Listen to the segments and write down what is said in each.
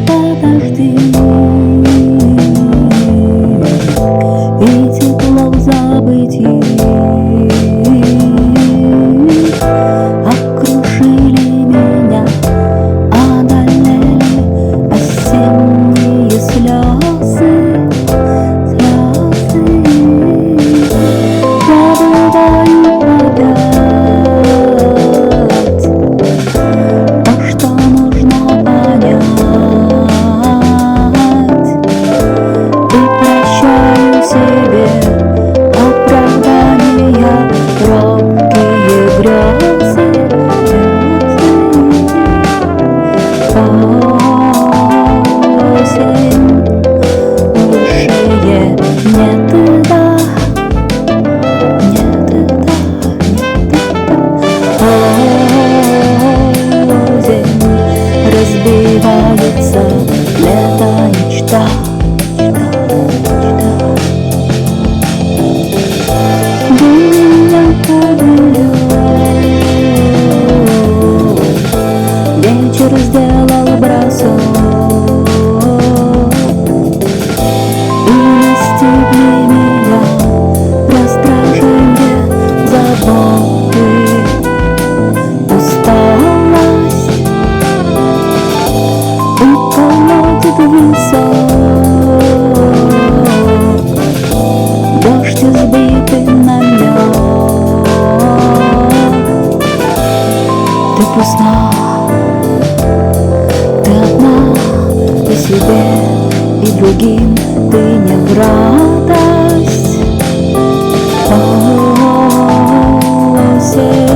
подожди, и тепло в забытии окружили меня, одолели осенние слезы. Забываю опять то, что нужно понять, и прощаю себе оправдания, робкие грезы. Осень, высшее нет и да, нет и да, осень, разбивается лето мечта. Вечер сделал бросок, и настигли меня раздражение, заботы, усталость. Уколотит висок, дождь сбитый на лед. Ты пуста, ты одна, и себе, и другим ты не в радость. Осень,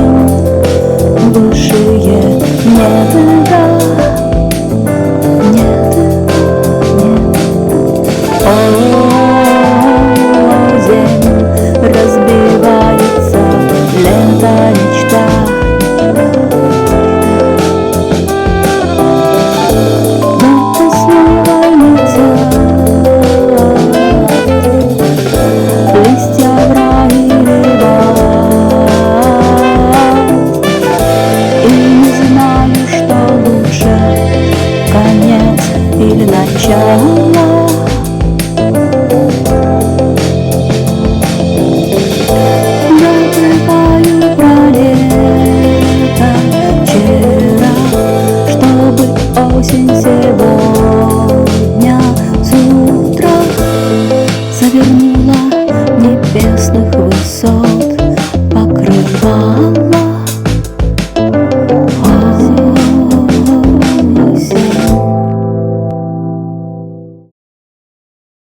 высшее нет.